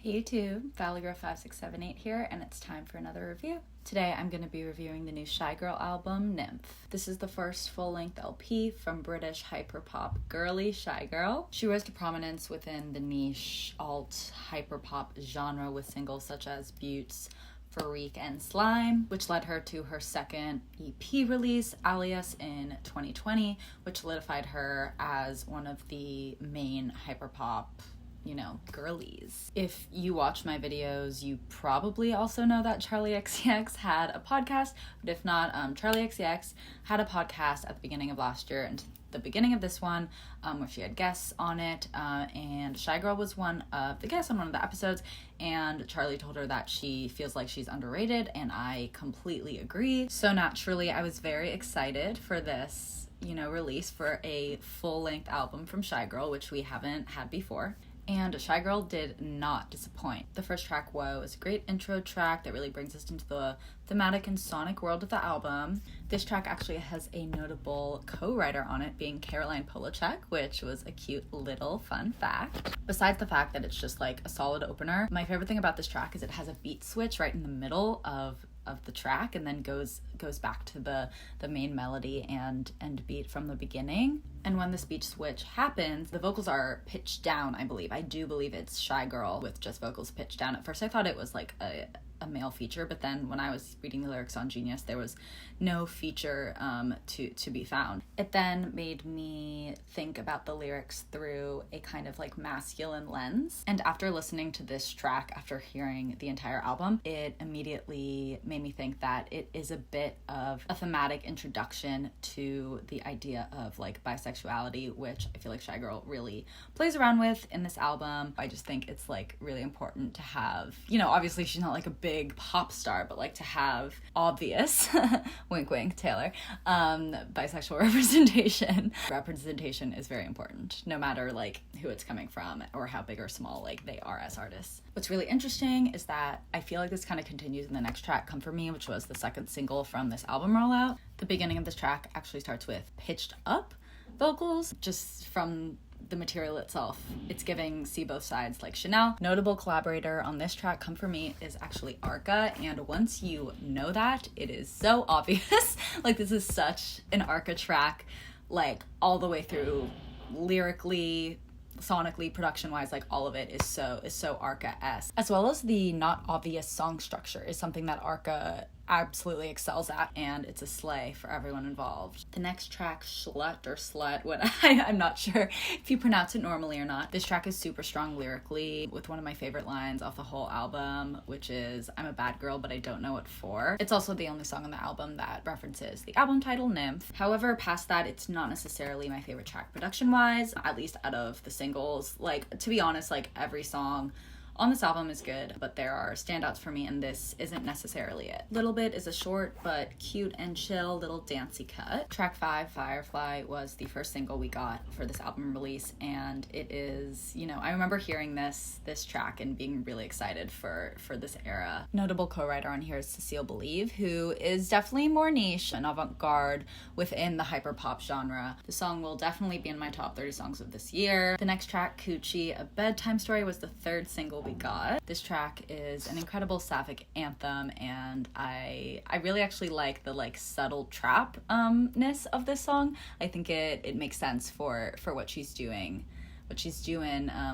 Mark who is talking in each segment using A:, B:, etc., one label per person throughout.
A: Hey YouTube, ValleyGirl5678 here, and it's time for another review. Today I'm going to be reviewing the new Shygirl album, Nymph. This is the first full-length LP from British hyperpop girly Shygirl. She rose to prominence within the niche alt hyperpop genre with singles such as Buttes, Freak, and Slime, which led her to her second EP release, Alias, in 2020, which solidified her as one of the main hyperpop girlies. If you watch my videos, you probably also know that Charlie XCX had a podcast, but if not, Charlie XCX had a podcast at the beginning of last year and the beginning of this one, where she had guests on it, and Shygirl was one of the guests on one of the episodes, and Charlie told her that she feels like she's underrated, and I completely agree. So naturally, I was very excited for this, release for a full-length album from Shygirl, which we haven't had before. And Shygirl did not disappoint. The first track, Whoa, is a great intro track that really brings us into the thematic and sonic world of the album. This track actually has a notable co-writer on it, being Caroline Polachek, which was a cute little fun fact. Besides the fact that it's just like a solid opener, my favorite thing about this track is it has a beat switch right in the middle of the track and then goes back to the main melody and beat from the beginning. And when this beat switch happens, the vocals are pitched down, I believe. I do believe it's Shygirl with just vocals pitched down. At first I thought it was like a male feature, but then when I was reading the lyrics on Genius, there was no feature to be found. It then made me think about the lyrics through a kind of like masculine lens. And after listening to this track, after hearing the entire album, it immediately made me think that it is a bit of a thematic introduction to the idea of like bisexuality, which I feel like Shygirl really plays around with in this album. I just think it's like really important to have, obviously she's not like a big pop star, but like to have obvious wink wink Taylor bisexual representation. Representation is very important, no matter like who it's coming from or how big or small like they are as artists. What's really interesting is that I feel like this kind of continues in the next track, Come For Me, which was the second single from this album rollout. The beginning of this track actually starts with pitched up vocals, just from the material itself. It's giving see both sides like Chanel. Notable collaborator on this track, Come For Me, is actually Arca, and once you know that, it is so obvious. Like, this is such an Arca track, like all the way through, lyrically, sonically, production-wise, like all of it is so Arca-esque. As well as the not obvious song structure is something that Arca absolutely excels at, and it's a slay for everyone involved. The next track, Slut, I'm not sure if you pronounce it normally or not. This track is super strong lyrically, with one of my favorite lines off the whole album, which is, I'm a bad girl, but I don't know what for. It's also the only song on the album that references the album title, Nymph. However, past that, it's not necessarily my favorite track production-wise, at least out of the singles. Like, to be honest, like every song on this album is good, but there are standouts for me, and this isn't necessarily it. Little Bit is a short but cute and chill little dancey cut. Track 5, Firefly, was the first single we got for this album release, and it is, I remember hearing this track and being really excited for this era. Notable co-writer on here is Cecile Believe, who is definitely more niche and avant-garde within the hyperpop genre. The song will definitely be in my top 30 songs of this year. The next track, Coochie, A Bedtime Story, was the third single we got. This track is an incredible sapphic anthem, and I really actually like the like subtle trap-ness of this song. I think it makes sense for what she's doing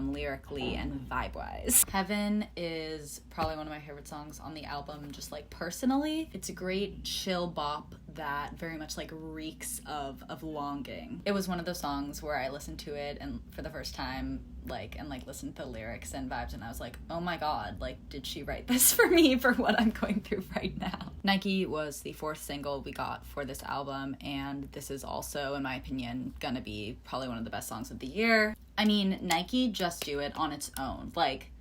A: lyrically and vibe-wise. Heaven is probably one of my favorite songs on the album, just like personally. It's a great chill bop that very much like reeks of longing. It was one of those songs where I listened to it and for the first time and listened to the lyrics and vibes, and I was like, oh my god, like, did she write this for me for what I'm going through right now? Nike was the fourth single we got for this album, and this is also, in my opinion, gonna be probably one of the best songs of the year. I mean, Nike, Just Do It on its own, like,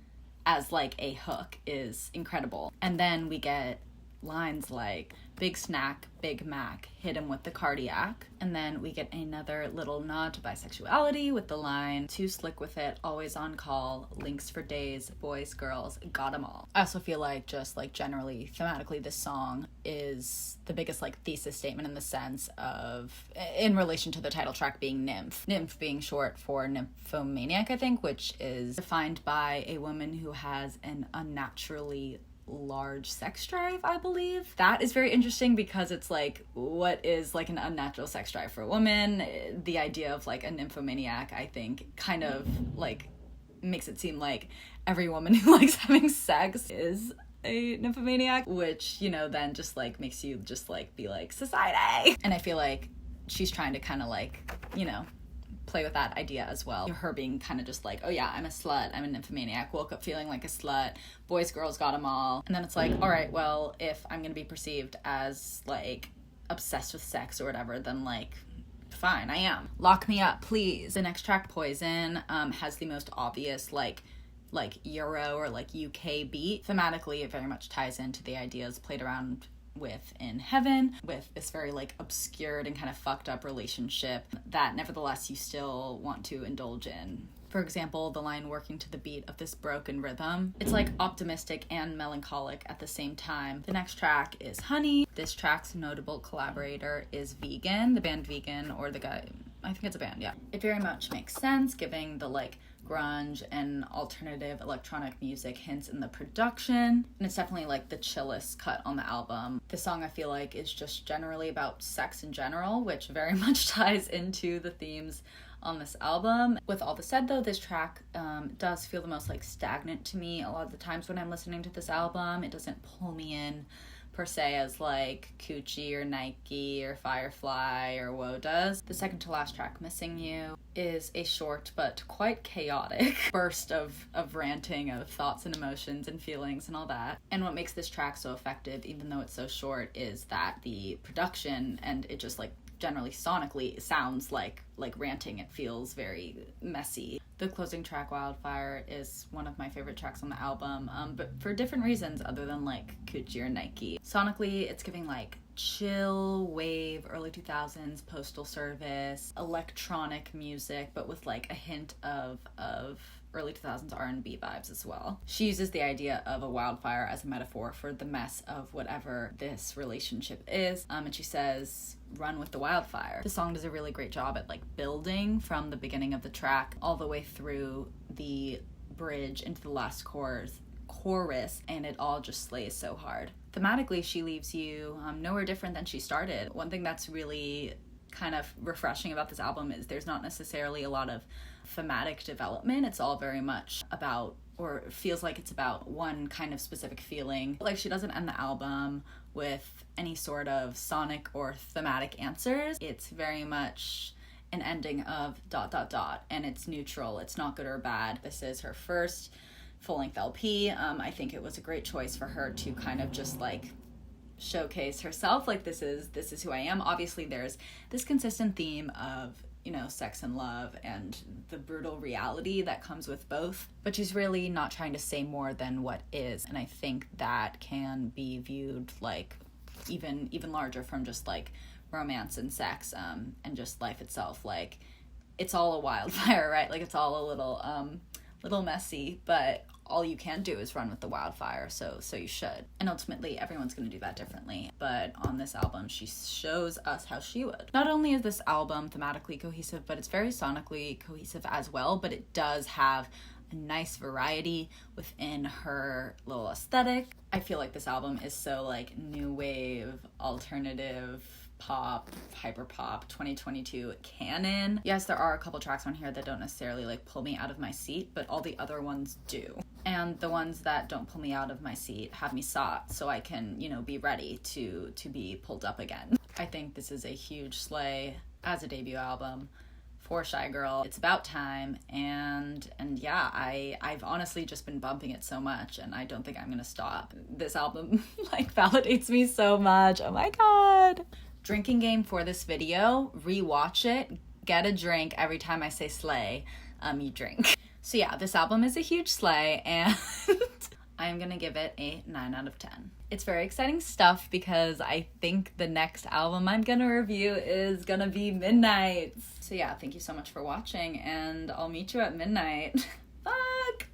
A: as like a hook, is incredible. And then we get lines like, "Big snack, Big Mac, hit him with the cardiac." And then we get another little nod to bisexuality with the line, "Too slick with it, always on call, links for days, boys, girls, got 'em all." I also feel like just like generally thematically this song is the biggest like thesis statement in the sense of, in relation to the title track being Nymph. Nymph being short for nymphomaniac, I think, which is defined by a woman who has an unnaturally large sex drive, I believe. That is very interesting because it's like, what is like an unnatural sex drive for a woman? The idea of like a nymphomaniac, I think, kind of like makes it seem like every woman who likes having sex is a nymphomaniac, which, you know, then just like makes you just like be like, society. And I feel like she's trying to kind of like, you know, play with that idea as well. Her being kind of just like, oh yeah, I'm a slut, I'm a nymphomaniac, woke up feeling like a slut, boys, girls, got them all. And then it's like, all right, well, if I'm gonna be perceived as like obsessed with sex or whatever, then like, fine, I am. Lock me up, please. The next track, Poison, has the most obvious like Euro or like UK beat. Thematically, it very much ties into the ideas played around with in Heaven, with this very like obscured and kind of fucked up relationship that nevertheless you still want to indulge in. For example, the line "working to the beat of this broken rhythm." It's like optimistic and melancholic at the same time. The next track is Honey. This track's notable collaborator is Vegan, the band Vegan, or the guy, I think it's a band, yeah. It very much makes sense given the like grunge and alternative electronic music hints in the production, and it's definitely like the chillest cut on the album. The song I feel like is just generally about sex in general, which very much ties into the themes on this album. With all this said though, this track does feel the most like stagnant to me a lot of the times when I'm listening to this album. It doesn't pull me in per se as like Coochie or Nike or Firefly or Woe does. The second to last track, Missing You, is a short but quite chaotic burst of ranting of thoughts and emotions and feelings and all that. And what makes this track so effective, even though it's so short, is that the production and it just like generally sonically sounds like ranting. It feels very messy. The closing track, Wildfire, is one of my favorite tracks on the album, but for different reasons other than like Coochie or Nike. Sonically, it's giving like chill wave, early 2000s Postal Service, electronic music, but with like a hint of early 2000s R&B vibes as well. She uses the idea of a wildfire as a metaphor for the mess of whatever this relationship is, and she says, "Run with the wildfire." The song does a really great job at like building from the beginning of the track all the way through the bridge into the last chorus, and it all just slays so hard. Thematically, she leaves you nowhere different than she started. One thing that's really kind of refreshing about this album is there's not necessarily a lot of thematic development. It's all very much about, or it feels like it's about one kind of specific feeling. Like she doesn't end the album with any sort of sonic or thematic answers. It's very much an ending of ... and it's neutral. It's not good or bad. This is her first full-length LP. I think it was a great choice for her to kind of just like showcase herself. Like this is who I am. Obviously there's this consistent theme of, you know, sex and love and the brutal reality that comes with both, but she's really not trying to say more than what is, and I think that can be viewed like even larger from just like romance and sex and just life itself. Like it's all a wildfire, right? Like it's all a little messy, but all you can do is run with the wildfire, so you should. And ultimately, everyone's going to do that differently. But on this album, she shows us how she would. Not only is this album thematically cohesive, but it's very sonically cohesive as well, but it does have a nice variety within her little aesthetic. I feel like this album is so like new wave, alternative, pop, hyper pop, 2022 canon. Yes, there are a couple tracks on here that don't necessarily like pull me out of my seat, but all the other ones do. And the ones that don't pull me out of my seat have me sought so I can, you know, be ready to be pulled up again. I think this is a huge slay as a debut album for Shygirl. It's about time, and yeah, I've honestly just been bumping it so much, and I don't think I'm gonna stop. This album like validates me so much. Oh my god. Drinking game for this video, rewatch it, get a drink every time I say slay, you drink. So yeah, this album is a huge slay, and I'm gonna give it a 9 out of 10. It's very exciting stuff because I think the next album I'm gonna review is gonna be Midnight's. So yeah, thank you so much for watching, and I'll meet you at midnight.